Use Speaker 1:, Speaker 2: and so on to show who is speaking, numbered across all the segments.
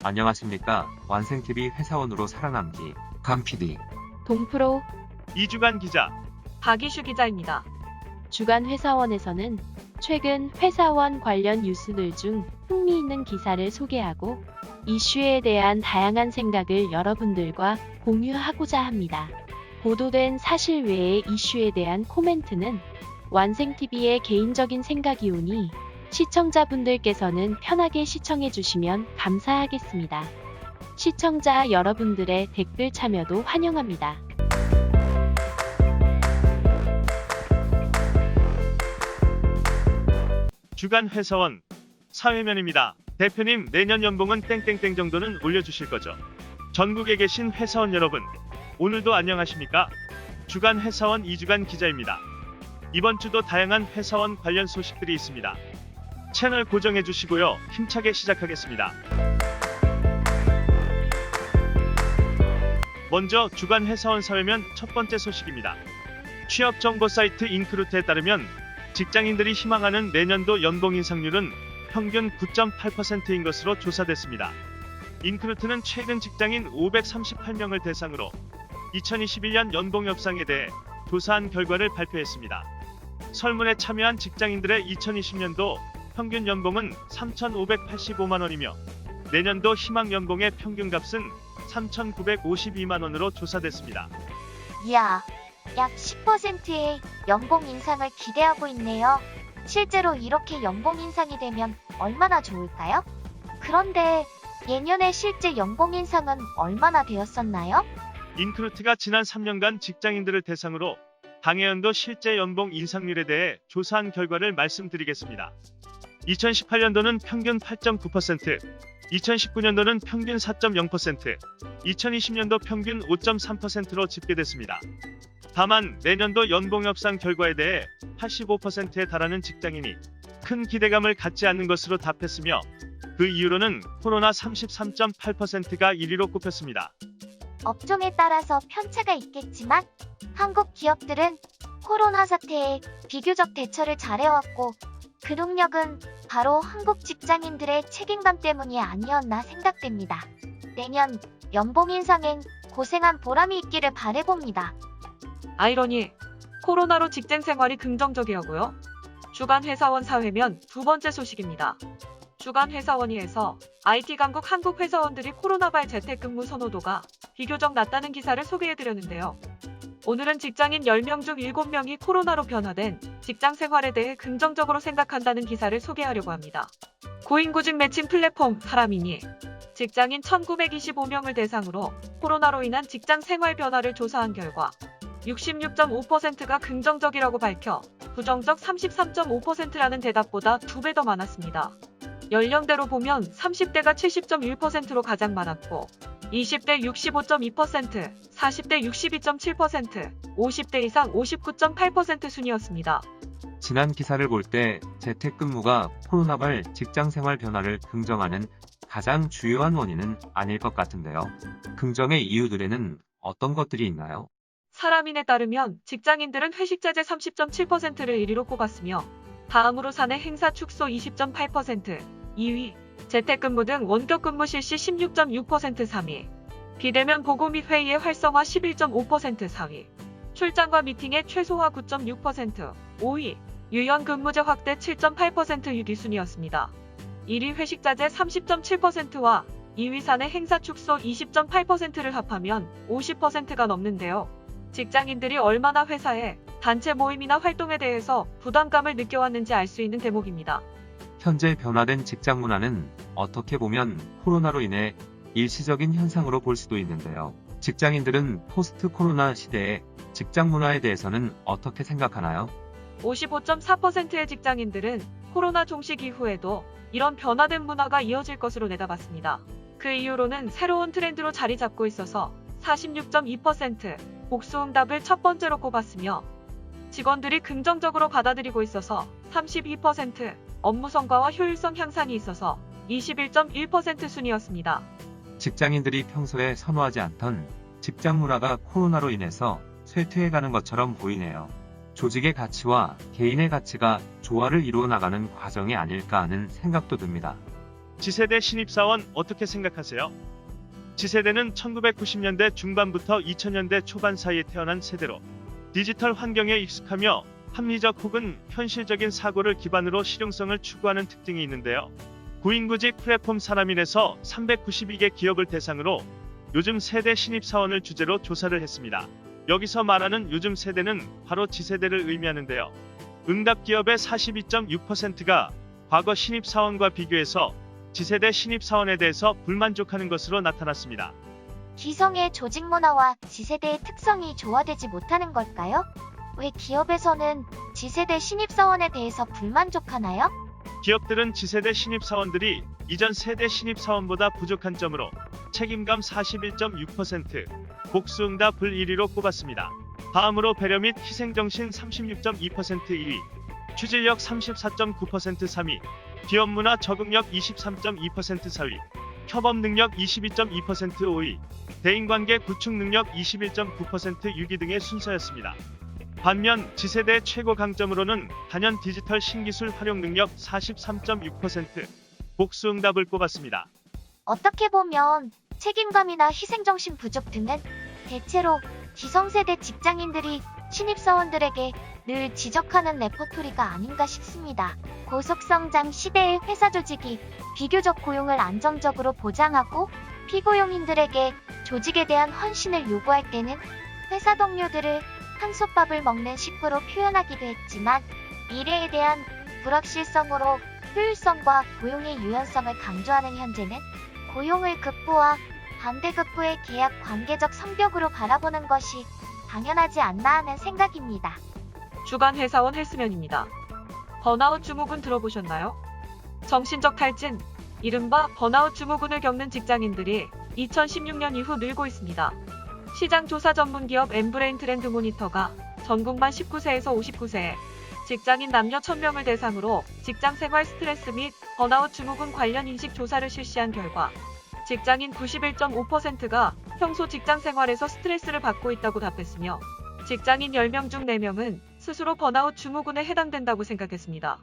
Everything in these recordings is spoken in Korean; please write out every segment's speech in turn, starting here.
Speaker 1: 안녕하십니까. 완생TV 회사원으로 살아남기 강PD
Speaker 2: 동프로
Speaker 3: 이주간 기자,
Speaker 2: 박이슈 기자입니다. 주간 회사원에서는 최근 회사원 관련 뉴스들 중 흥미있는 기사를 소개하고 이슈에 대한 다양한 생각을 여러분들과 공유하고자 합니다. 보도된 사실 외의 이슈에 대한 코멘트는 완생TV의 개인적인 생각이오니 시청자분들께서는 편하게 시청해주시면 감사하겠습니다. 시청자 여러분들의 댓글 참여도 환영합니다.
Speaker 3: 주간 회사원 사회면입니다. 대표님, 내년 연봉은 땡땡땡 정도는 올려주실 거죠? 전국에 계신 회사원 여러분, 오늘도 안녕하십니까? 주간 회사원 이주간 기자입니다. 이번 주도 다양한 회사원 관련 소식들이 있습니다. 채널 고정해 주시고요. 힘차게 시작하겠습니다. 먼저 주간 회사원 사회면 첫 번째 소식입니다. 취업 정보 사이트 인크루트에 따르면 직장인들이 희망하는 내년도 연봉 인상률은 평균 9.8%인 것으로 조사됐습니다. 인크루트는 최근 직장인 538명을 대상으로 2021년 연봉 협상에 대해 조사한 결과를 발표했습니다. 설문에 참여한 직장인들의 2020년도 평균 연봉은 3,585만 원이며 내년도 희망 연봉의 평균값은 3,952만 원으로 조사됐습니다.
Speaker 4: 이야, 약 10%의 연봉 인상을 기대하고 있네요. 실제로 이렇게 연봉 인상이 되면 얼마나 좋을까요? 그런데 예년에 실제 연봉 인상은 얼마나 되었었나요?
Speaker 3: 인크루트가 지난 3년간 직장인들을 대상으로 당해연도 실제 연봉 인상률에 대해 조사한 결과를 말씀드리겠습니다. 2018년도는 평균 8.9%, 2019년도는 평균 4.0%, 2020년도 평균 5.3%로 집계됐습니다. 다만 내년도 연봉 협상 결과에 대해 85%에 달하는 직장인이 큰 기대감을 갖지 않는 것으로 답했으며 그 이유로는 코로나 33.8%가 1위로 꼽혔습니다.
Speaker 4: 업종에 따라서 편차가 있겠지만 한국 기업들은 코로나 사태에 비교적 대처를 잘해왔고 그 동력은 바로 한국 직장인들의 책임감 때문이 아니었나 생각됩니다. 내년 연봉 인상엔 고생한 보람이 있기를 바라봅니다.
Speaker 2: 아이러니, 코로나로 직장 생활이 긍정적이라고요? 주간 회사원 사회면 두 번째 소식입니다. 주간 회사원위에서 IT 강국 한국 회사원들이 코로나발 재택근무 선호도가 비교적 낮다는 기사를 소개해드렸는데요. 오늘은 직장인 10명 중 7명이 코로나로 변화된 직장 생활에 대해 긍정적으로 생각한다는 기사를 소개하려고 합니다. 고인구직 매칭 플랫폼 사람이니 직장인 1925명을 대상으로 코로나로 인한 직장 생활 변화를 조사한 결과 66.5%가 긍정적이라고 밝혀 부정적 33.5%라는 대답보다 2배 더 많았습니다. 연령대로 보면 30대가 70.1%로 가장 많았고 20대 65.2%, 40대 62.7%, 50대 이상 59.8% 순이었습니다.
Speaker 1: 지난 기사를 볼 때 재택근무가 코로나발 직장생활 변화를 긍정하는 가장 주요한 원인은 아닐 것 같은데요. 긍정의 이유들에는 어떤 것들이 있나요?
Speaker 2: 사람인에 따르면 직장인들은 회식자재 30.7%를 1위로 꼽았으며 다음으로 사내 행사 축소 20.8%, 2위, 재택근무 등 원격근무 실시 16.6% 3위, 비대면 보고 및 회의의 활성화 11.5% 4위, 출장과 미팅의 최소화 9.6% 5위, 유연근무제 확대 7.8% 6위 순이었습니다. 1위 회식자재 30.7%와 2위 사내 행사 축소 20.8%를 합하면 50%가 넘는데요. 직장인들이 얼마나 회사에 단체 모임이나 활동에 대해서 부담감을 느껴왔는지 알 수 있는 대목입니다.
Speaker 1: 현재 변화된 직장 문화는 어떻게 보면 코로나로 인해 일시적인 현상으로 볼 수도 있는데요. 직장인들은 포스트 코로나 시대의 직장 문화에 대해서는 어떻게 생각하나요?
Speaker 2: 55.4%의 직장인들은 코로나 종식 이후에도 이런 변화된 문화가 이어질 것으로 내다봤습니다. 그 이유로는 새로운 트렌드로 자리 잡고 있어서 46.2%, 복수응답을 첫 번째로 꼽았으며 직원들이 긍정적으로 받아들이고 있어서 32%, 업무 성과와 효율성 향상이 있어서 21.1% 순이었습니다.
Speaker 1: 직장인들이 평소에 선호하지 않던 직장 문화가 코로나로 인해서 쇠퇴해가는 것처럼 보이네요. 조직의 가치와 개인의 가치가 조화를 이루어 나가는 과정이 아닐까 하는 생각도 듭니다.
Speaker 3: 지세대 신입사원 어떻게 생각하세요? 지세대는 1990년대 중반부터 2000년대 초반 사이에 태어난 세대로 디지털 환경에 익숙하며 합리적 혹은 현실적인 사고를 기반으로 실용성을 추구하는 특징이 있는데요. 구인구직 플랫폼 사람인에서 392개 기업을 대상으로 요즘 세대 신입사원을 주제로 조사를 했습니다. 여기서 말하는 요즘 세대는 바로 지세대를 의미하는데요. 응답 기업의 42.6%가 과거 신입사원과 비교해서 지세대 신입사원에 대해서 불만족하는 것으로 나타났습니다.
Speaker 4: 기성의 조직 문화와 지세대의 특성이 조화되지 못하는 걸까요? 왜 기업에서는 지세대 신입사원에 대해서 불만족하나요?
Speaker 3: 기업들은 지세대 신입사원들이 이전 세대 신입사원보다 부족한 점으로 책임감 41.6%, 복수응답을 1위로 꼽았습니다. 다음으로 배려 및 희생정신 36.2% 2위, 추진력 34.9% 3위, 기업문화 적응력 23.2% 4위, 협업능력 22.2% 5위, 대인관계 구축 능력 21.9% 6위 등의 순서였습니다. 반면 지세대의 최고 강점으로는 단연 디지털 신기술 활용 능력 43.6%, 복수응답을 꼽았습니다.
Speaker 4: 어떻게 보면 책임감이나 희생정신 부족 등은 대체로 기성세대 직장인들이 신입사원들에게 늘 지적하는 레퍼토리가 아닌가 싶습니다. 고속성장 시대의 회사 조직이 비교적 고용을 안정적으로 보장하고 피고용인들에게 조직에 대한 헌신을 요구할 때는 회사 동료들을 한솥밥을 먹는 식구로 표현하기도 했지만 미래에 대한 불확실성으로 효율성과 고용의 유연성을 강조하는 현재는 고용을 급부와 반대급부의 계약 관계적 성격으로 바라보는 것이 당연하지 않나 하는 생각입니다.
Speaker 2: 주간 회사원 헬스면입니다. 번아웃 증후군 들어보셨나요? 정신적 탈진, 이른바 번아웃 증후군을 겪는 직장인들이 2016년 이후 늘고 있습니다. 시장 조사 전문 기업 엠브레인 트렌드 모니터가 전국만 19세에서 59세 직장인 남녀 1000명을 대상으로 직장 생활 스트레스 및 번아웃 증후군 관련 인식 조사를 실시한 결과 직장인 91.5%가 평소 직장 생활에서 스트레스를 받고 있다고 답했으며 직장인 10명 중 4명은 스스로 번아웃 증후군에 해당된다고 생각했습니다.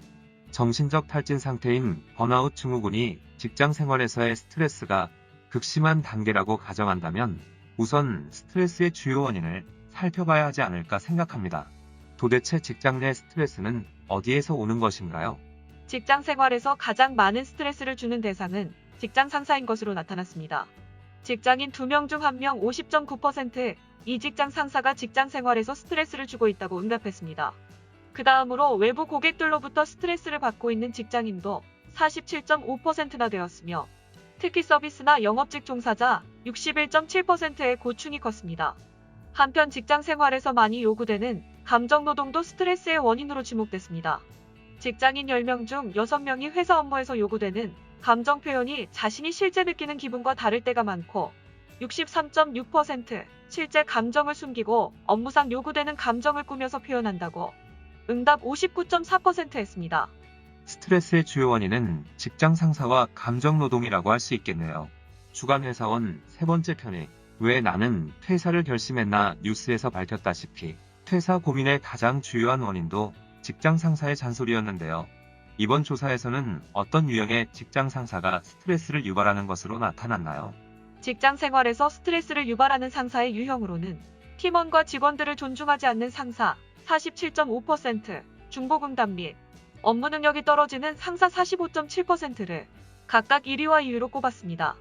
Speaker 1: 정신적 탈진 상태인 번아웃 증후군이 직장 생활에서의 스트레스가 극심한 단계라고 가정한다면 우선 스트레스의 주요 원인을 살펴봐야 하지 않을까 생각합니다. 도대체 직장 내 스트레스는 어디에서 오는 것인가요?
Speaker 2: 직장 생활에서 가장 많은 스트레스를 주는 대상은 직장 상사인 것으로 나타났습니다. 직장인 2명 중 1명 50.9%, 이 직장 상사가 직장 생활에서 스트레스를 주고 있다고 응답했습니다. 그 다음으로 외부 고객들로부터 스트레스를 받고 있는 직장인도 47.5%나 되었으며 특히 서비스나 영업직 종사자 61.7%의 고충이 컸습니다. 한편 직장 생활에서 많이 요구되는 감정노동도 스트레스의 원인으로 지목됐습니다. 직장인 10명 중 6명이 회사 업무에서 요구되는 감정 표현이 자신이 실제 느끼는 기분과 다를 때가 많고 63.6% 실제 감정을 숨기고 업무상 요구되는 감정을 꾸며서 표현한다고 응답 59.4% 했습니다.
Speaker 1: 스트레스의 주요 원인은 직장 상사와 감정 노동이라고 할 수 있겠네요. 주간 회사원 세 번째 편이 왜 나는 퇴사를 결심했나 뉴스에서 밝혔다시피 퇴사 고민의 가장 주요한 원인도 직장 상사의 잔소리였는데요. 이번 조사에서는 어떤 유형의 직장 상사가 스트레스를 유발하는 것으로 나타났나요?
Speaker 2: 직장 생활에서 스트레스를 유발하는 상사의 유형으로는 팀원과 직원들을 존중하지 않는 상사 47.5%, 중복응답 및 업무 능력이 떨어지는 상사 45.7%를 각각 1위와 2위로 꼽았습니다.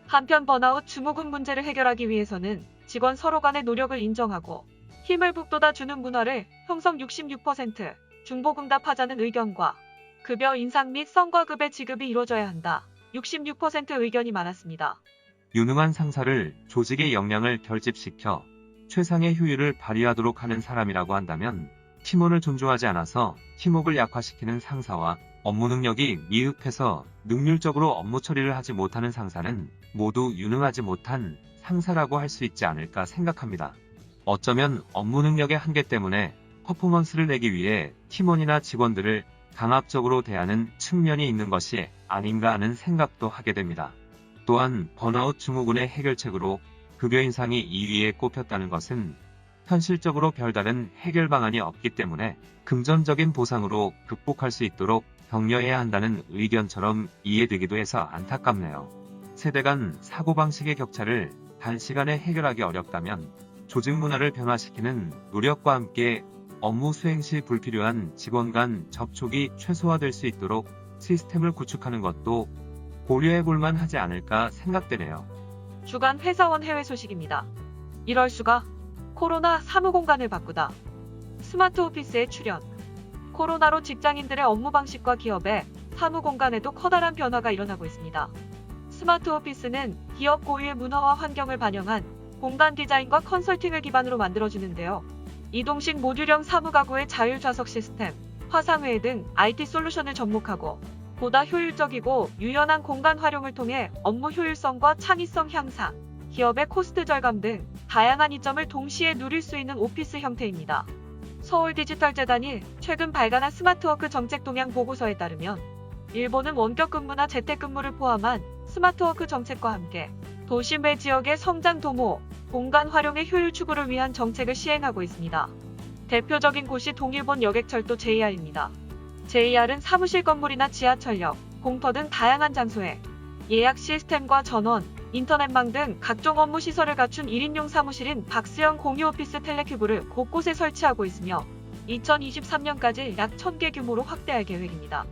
Speaker 2: 한편 번아웃 증후군 문제를 해결하기 위해서는 직원 서로 간의 노력을 인정하고 힘을 북돋아 주는 문화를 형성 66%, 중복응답하자는 의견과 급여 인상 및 성과급의 지급이 이루어져야 한다. 66% 의견이 많았습니다.
Speaker 1: 유능한 상사를 조직의 역량을 결집시켜 최상의 효율을 발휘하도록 하는 사람이라고 한다면 팀원을 존중하지 않아서 팀워크를 약화시키는 상사와 업무 능력이 미흡해서 능률적으로 업무 처리를 하지 못하는 상사는 모두 유능하지 못한 상사라고 할 수 있지 않을까 생각합니다. 어쩌면 업무 능력의 한계 때문에 퍼포먼스를 내기 위해 팀원이나 직원들을 강압적으로 대하는 측면이 있는 것이 아닌가 하는 생각도 하게 됩니다. 또한 번아웃 증후군의 해결책으로 급여 인상이 2위에 꼽혔다는 것은 현실적으로 별다른 해결 방안이 없기 때문에 금전적인 보상으로 극복할 수 있도록 격려해야 한다는 의견처럼 이해되기도 해서 안타깝네요. 세대 간 사고방식의 격차를 단시간에 해결하기 어렵다면 조직 문화를 변화시키는 노력과 함께 업무 수행 시 불필요한 직원 간 접촉이 최소화될 수 있도록 시스템을 구축하는 것도 고려해 볼 만하지 않을까 생각되네요.
Speaker 2: 주간 회사원 해외 소식입니다. 이럴 수가. 코로나 사무공간을 바꾸다. 스마트 오피스에 출연. 코로나로 직장인들의 업무 방식과 기업의 사무공간에도 커다란 변화가 일어나고 있습니다. 스마트 오피스는 기업 고유의 문화와 환경을 반영한 공간 디자인과 컨설팅을 기반으로 만들어지는데요. 이동식 모듈형 사무가구의 자율좌석 시스템, 화상회의 등 IT 솔루션을 접목하고 보다 효율적이고 유연한 공간 활용을 통해 업무 효율성과 창의성 향상, 기업의 코스트 절감 등 다양한 이점을 동시에 누릴 수 있는 오피스 형태입니다. 서울디지털재단이 최근 발간한 스마트워크 정책 동향 보고서에 따르면 일본은 원격 근무나 재택근무를 포함한 스마트워크 정책과 함께 도심 외 지역의 성장 도모, 공간 활용의 효율 추구를 위한 정책을 시행하고 있습니다. 대표적인 곳이 동일본 여객철도 JR입니다. JR은 사무실 건물이나 지하철역, 공터 등 다양한 장소에 예약 시스템과 전원, 인터넷망 등 각종 업무 시설을 갖춘 1인용 사무실인 박스형 공유 오피스 텔레큐브를 곳곳에 설치하고 있으며 2023년까지 약 1000개 규모로 확대할 계획입니다.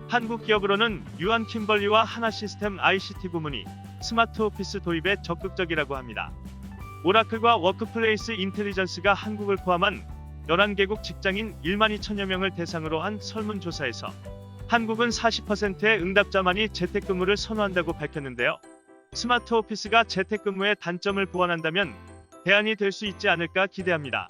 Speaker 3: 한국 기업으로는 유한 킴벌리와 하나시스템 ICT 부문이 스마트 오피스 도입에 적극적이라고 합니다. 오라클과 워크플레이스 인텔리전스가 한국을 포함한 11개국 직장인 1만 2천여 명을 대상으로 한 설문조사에서 한국은 40%의 응답자만이 재택근무를 선호한다고 밝혔는데요. 스마트 오피스가 재택근무의 단점을 보완한다면 대안이 될 수 있지 않을까 기대합니다.